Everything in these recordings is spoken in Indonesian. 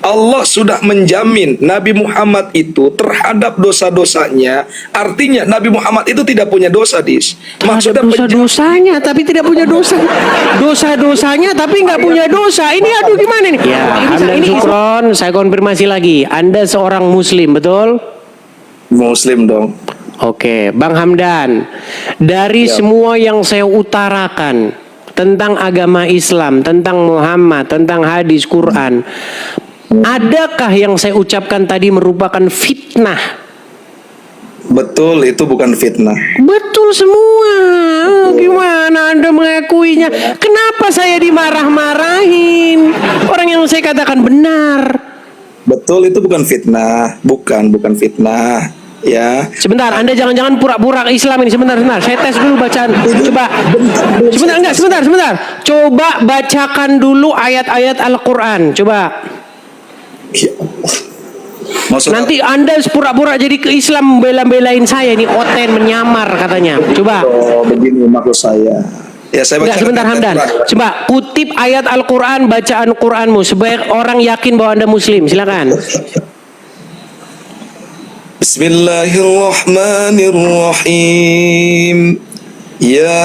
Allah sudah menjamin Nabi Muhammad itu terhadap dosa-dosanya. Artinya Nabi Muhammad itu tidak punya dosa, Dis. Maksudnya dosa-dosanya tapi tidak punya dosa. Dosa-dosanya tapi nggak punya dosa. Ini aduh gimana nih? Ya, Hamdan Sukron, saya konfirmasi lagi. Anda seorang muslim, betul? Muslim dong. Oke, Bang Hamdan. Dari semua yang saya utarakan tentang agama Islam, tentang Muhammad, tentang hadis Quran, adakah yang saya ucapkan tadi merupakan fitnah? Betul, itu bukan fitnah. Betul semua. Gimana Anda mengakuinya? Kenapa saya dimarah-marahin? Orang yang saya katakan benar. Betul, itu bukan fitnah. Bukan fitnah. Ya. Sebentar, Anda jangan-jangan pura-pura Islam ini. Sebentar. Saya tes dulu bacaan. Coba. Sebentar. Coba bacakan dulu ayat-ayat Al-Quran. Coba. Nanti Anda pura-pura jadi ke Islam bela-belain saya ini, Oten menyamar katanya. Coba. Oh, begini maksud saya. Ya, saya baca. Sebentar Hamdan. Coba kutip ayat Al-Quran, bacaan Quranmu supaya orang yakin bahwa Anda Muslim. Silakan. Bismillahirrahmanirrahim. Ya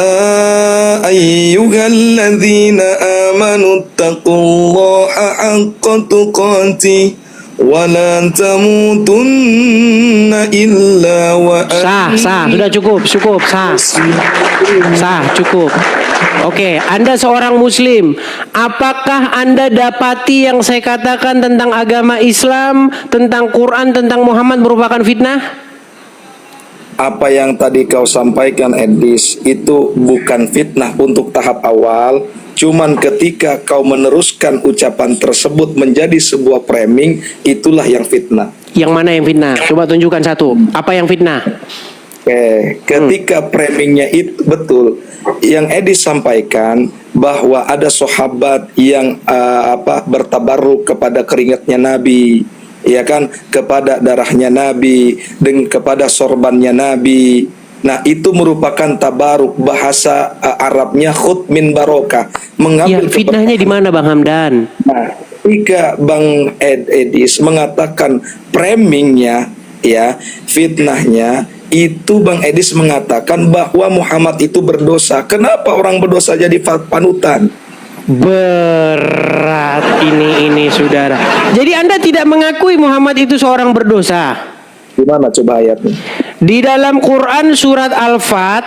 ayyuhalladzina amanu taqullaha haqqa tuqatih wa la tamutunna illa wa Sah, sudah cukup, cukup. Oke, Anda seorang muslim. Apakah Anda dapati yang saya katakan tentang agama Islam, tentang Quran, tentang Muhammad merupakan fitnah? Apa yang tadi kau sampaikan, Edis, itu bukan fitnah untuk tahap awal. Cuman ketika kau meneruskan ucapan tersebut menjadi sebuah framing, itulah yang fitnah. Yang mana yang fitnah? Coba tunjukkan satu. Apa yang fitnah? Oke, ketika framingnya itu betul, yang Edis sampaikan bahwa ada sahabat yang bertabarruk kepada keringatnya Nabi, ya kan, kepada darahnya Nabi, dan kepada sorbannya Nabi. Nah, itu merupakan tabaruk, bahasa Arabnya khut min barokah, mengambil. Ya, fitnahnya di mana Bang Hamdan? Nah, ketika Bang Edis mengatakan framingnya, ya, fitnahnya itu Bang Edis mengatakan bahwa Muhammad itu berdosa. Kenapa orang berdosa jadi panutan? Berat ini saudara. Jadi Anda tidak mengakui Muhammad itu seorang berdosa? Gimana coba ayatnya? Di dalam Quran surat Al-Fat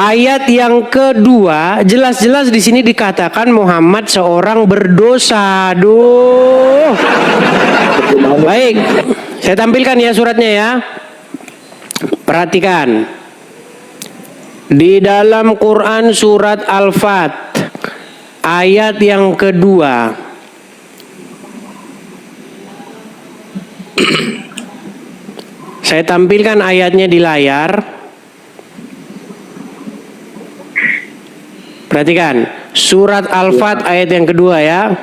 ayat yang kedua jelas-jelas di sini dikatakan Muhammad seorang berdosa. Aduh. Baik, saya tampilkan ya suratnya ya. Perhatikan. Di dalam Quran surat Al-Fat ayat yang kedua. Saya tampilkan ayatnya di layar. Perhatikan, surat Al-Fat ayat yang kedua ya.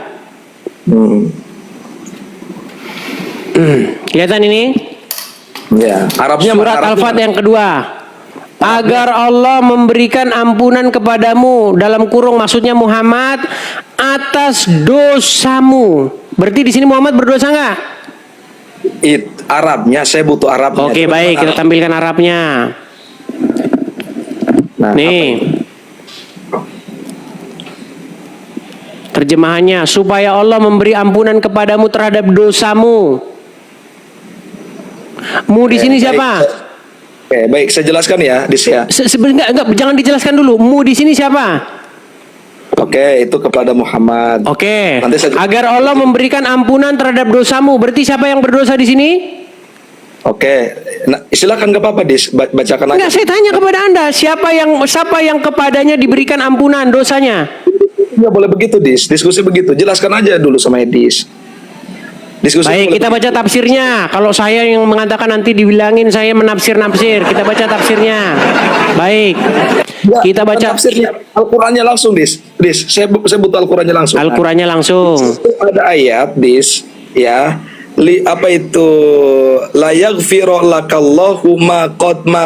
Kelihatan ini? Ya, Arabnya surat Al-Fat yang kedua. Agar Allah memberikan ampunan kepadamu, dalam kurung maksudnya Muhammad, atas dosamu. Berarti di sini Muhammad berdosa nggak? Arabnya, saya butuh Arabnya. Oke, baik, kita tampilkan Arabnya. Nah, nih. Terjemahannya, supaya Allah memberi ampunan kepadamu terhadap dosamu. Mu di sini siapa? Oke, baik, saya jelaskan ya, Dis ya. Sebenarnya enggak, jangan dijelaskan dulu. Mu di sini siapa? Oke, itu kepada Muhammad. Oke. Agar Allah memberikan ampunan terhadap dosamu. Berarti siapa yang berdosa di sini? Oke. Nah, silakan gak apa-apa, Dis, bacakan aja. Enggak, saya tanya kepada Anda, siapa yang kepadanya diberikan ampunan dosanya? Nggak boleh begitu, Dis. Diskusi begitu. Jelaskan aja dulu sama Edis. Diskusi. Baik, kita baca tafsirnya. Kalau saya yang mengatakan nanti dibilangin saya menafsir-nafsir. Kita baca tafsirnya. Baik. Ya, kita baca tafsirnya. Al-Qur'annya langsung, Dis. Saya butuh Al-Qur'annya langsung. Al-Qur'annya langsung. Ada ayat, Dis, ya. Apa itu? La yaghfiru lakallahu ma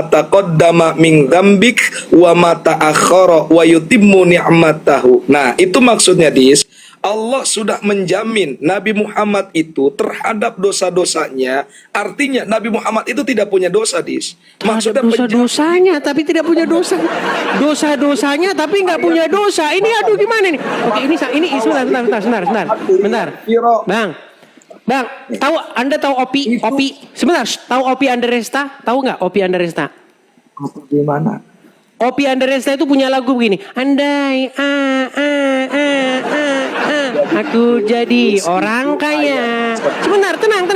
taqaddama min dzambik wa ma ta'akhkhara wa yutimmu ni'matahu. Nah, itu maksudnya, Dis. Allah sudah menjamin Nabi Muhammad itu terhadap dosa-dosanya. Artinya Nabi Muhammad itu tidak punya dosa, Dis. Maksudnya dosa-dosanya tapi tidak punya dosa. Dosa-dosanya tapi nggak punya dosa. Ini aduh gimana nih? Oke, ini sebentar. Bang, Anda tahu Opi? Sebentar, tahu Opi Andresta? Tahu nggak Opi Andresta? Gimana? Opi Andresta itu punya lagu begini. Andai aku jadi orang kaya. Sebentar, tenang.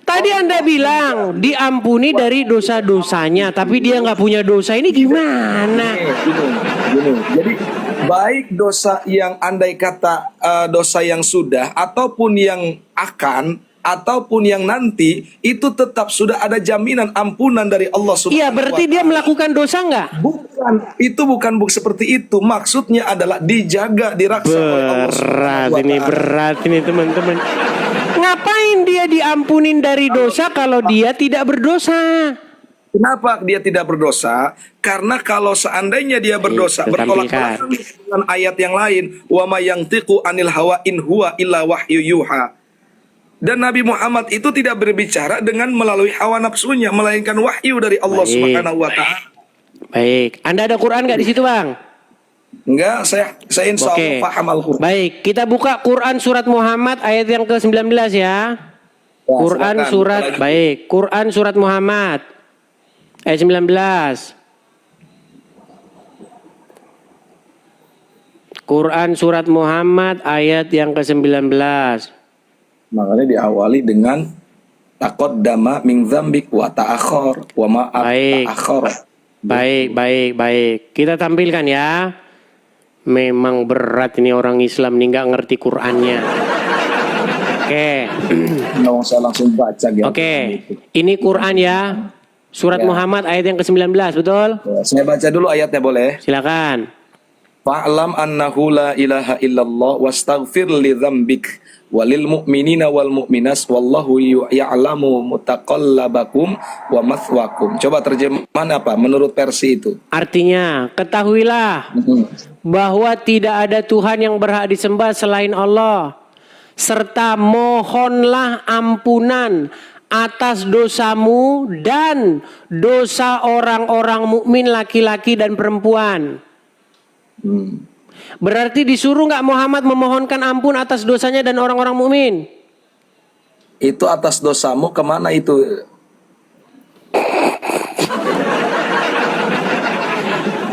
Tadi Anda bilang diampuni dari dosa-dosanya, tapi dia nggak punya dosa. Ini gimana? Gini. Jadi baik dosa yang andai kata dosa yang sudah ataupun yang akan ataupun yang nanti itu tetap sudah ada jaminan ampunan dari Allah Subhanahu wa Iya, berarti dia melakukan dosa nggak? Bukan, itu bukan seperti itu. Maksudnya adalah dijaga, diraksa oleh Allah Subhanahu wa Ta'ala. Berat ini teman-teman. Ngapain dia diampunin dari dosa kalau dia tidak berdosa? Kenapa dia tidak berdosa? Karena kalau seandainya dia berdosa, bertolak belakang dengan ayat yang lain, wa ma yantiqu anil hawa in huwa illa wahyu yuha. Dan Nabi Muhammad itu tidak berbicara dengan melalui hawa nafsunya, melainkan wahyu dari Allah Subhanahu wa Ta'ala. Baik, Anda ada Quran nggak di situ, Bang? Enggak, saya insya Allah paham Al-Quran. Baik, kita buka Quran surat Muhammad ayat yang ke-19 ya. Quran surat Muhammad ayat 19. Quran surat Muhammad ayat yang ke-19. Makanya diawali dengan taqaddama min dzambik wa ta'akhkhar wa ma ta'akhkhar. Baik. Kita tampilkan ya. Memang berat ini orang Islam nih nggak ngerti Qurannya. Oke. Nggak usah langsung baca gitu. Oke. Ini Quran ya. Surat Muhammad ayat yang ke-19, betul? Ya, saya baca dulu ayatnya boleh? Silakan. Fa'lam annahu la ilaha illallah wastaghfir li dzambik walil mu'minina wal mu'minas wallahu ya'lamu mutaqallabakum wa mathwakum. Coba terjemahan apa menurut versi itu? Artinya, ketahuilah bahwa tidak ada Tuhan yang berhak disembah selain Allah, serta mohonlah ampunan atas dosamu dan dosa orang-orang mukmin laki-laki dan perempuan. Berarti disuruh nggak Muhammad memohonkan ampun atas dosanya dan orang-orang mukmin? Itu atas dosamu kemana itu?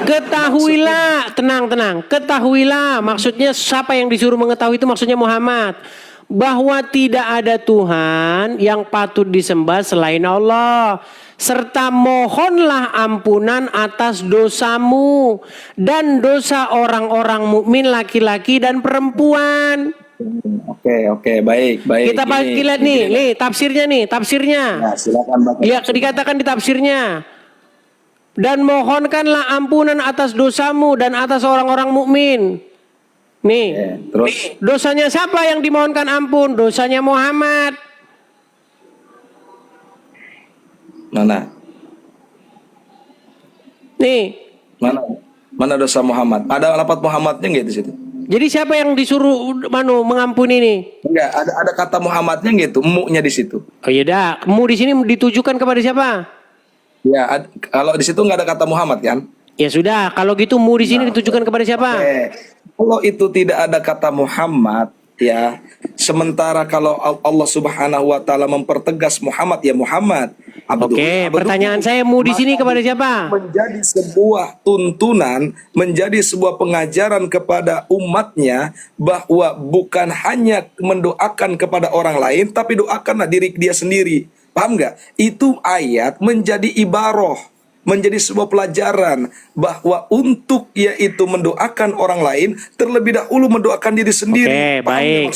Ketahuilah, tenang. Ketahuilah, maksudnya siapa yang disuruh mengetahui itu maksudnya Muhammad. Bahwa tidak ada Tuhan yang patut disembah selain Allah. Serta mohonlah ampunan atas dosamu dan dosa orang-orang mukmin laki-laki dan perempuan. Oke, baik. Kita lihat nih tafsirnya. Nah, silakan baca. Lihat dikatakan di tafsirnya. Dan mohonkanlah ampunan atas dosamu dan atas orang-orang mukmin. Nih, terus dosanya siapa yang dimohonkan ampun? Dosanya Muhammad. mana? Nih. Mana dosa Muhammad? Ada lafaz Muhammadnya nggak di situ? Jadi siapa yang disuruh mengampuni nih? Enggak, ada kata Muhammadnya gitu, mu-nya di situ. Oh iya dah, mu di sini ditujukan kepada siapa? Ya, kalau di situ nggak ada kata Muhammad kan? Ya sudah, kalau gitu mu di sini ditujukan kepada siapa? Kalau itu tidak ada kata Muhammad, ya. Sementara kalau Allah Subhanahu wa Ta'ala mempertegas Muhammad, ya Muhammad. Oke, pertanyaan saya mu di sini kepada siapa? Menjadi sebuah tuntunan, menjadi sebuah pengajaran kepada umatnya bahwa bukan hanya mendoakan kepada orang lain, tapi doakanlah diri dia sendiri. Paham nggak? Itu ayat menjadi ibaroh, menjadi sebuah pelajaran bahwa untuk yaitu mendoakan orang lain terlebih dahulu mendoakan diri sendiri. Oke, baik.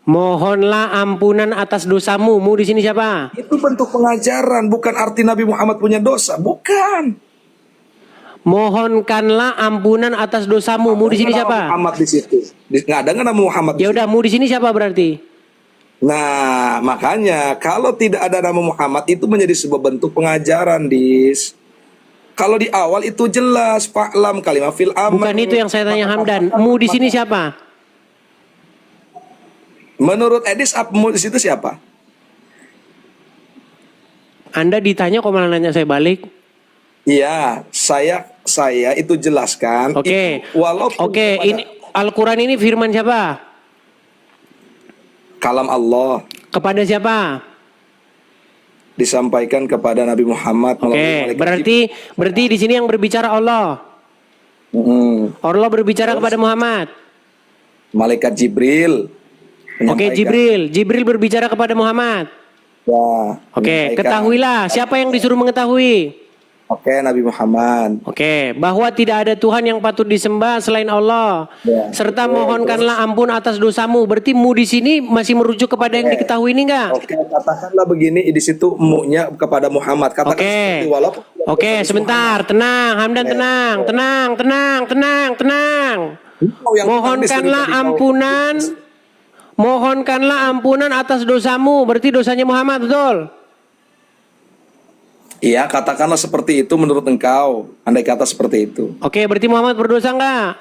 Mohonlah ampunan atas dosamu. Mu di sini siapa? Itu bentuk pengajaran, bukan arti Nabi Muhammad punya dosa, bukan. Mohonkanlah ampunan atas dosamu. Mu di sini siapa? Muhammad di situ. Nggak ada nggak nama Muhammad. Ya udah, mu di sini siapa berarti? Nah, makanya kalau tidak ada nama Muhammad itu menjadi sebuah bentuk pengajaran, Dis. Kalau di awal itu jelas fa'lam kalimah fil amr. Bukan itu yang saya tanya Hamdan. Mu di sini siapa? Menurut Edis mu di situ siapa? Anda ditanya kok malah nanya saya balik? Iya, saya itu jelaskan. Oke. Itu walaupun Oke, kepada ini Al-Qur'an ini firman siapa? kalam Allah Kepada siapa? disampaikan kepada Nabi Muhammad melalui Oke, malaikat berarti di sini yang berbicara Allah. Jibril. Allah berbicara kepada Muhammad. Malaikat Jibril. Oke, menyampaikan. Jibril berbicara kepada Muhammad. Ya, Oke, menyampaikan. ketahuilah siapa yang disuruh mengetahui? Oke, Nabi Muhammad. Oke, bahwa tidak ada Tuhan yang patut disembah selain Allah. Ya. Serta mohonkanlah ampun atas dosamu. Berarti mu di sini masih merujuk kepada yang diketahui ini enggak? Oke, katakanlah begini di situ mu-nya kepada Muhammad. Katakan Oke. seperti walaupun Oke, sebentar. Tenang, Hamdan tenang. Mohonkanlah ampunan. Mohonkanlah ampunan atas dosamu. Berarti dosanya Muhammad, betul? Iya, katakanlah seperti itu menurut engkau. Andai kata seperti itu. Oke, berarti Muhammad berdosa enggak?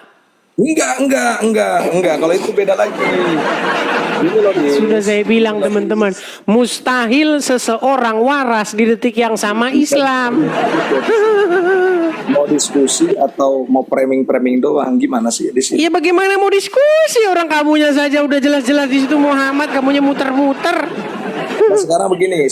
Enggak. Kalau itu beda lagi. Ini loh, Di. Sudah saya bilang teman-teman, mustahil seseorang waras di detik yang sama Islam. Mau diskusi atau mau framing doang, gimana sih di sini? Ya bagaimana mau diskusi, orang kamunya saja udah jelas-jelas di situ Muhammad, kamunya muter-muter. Nah, sekarang begini.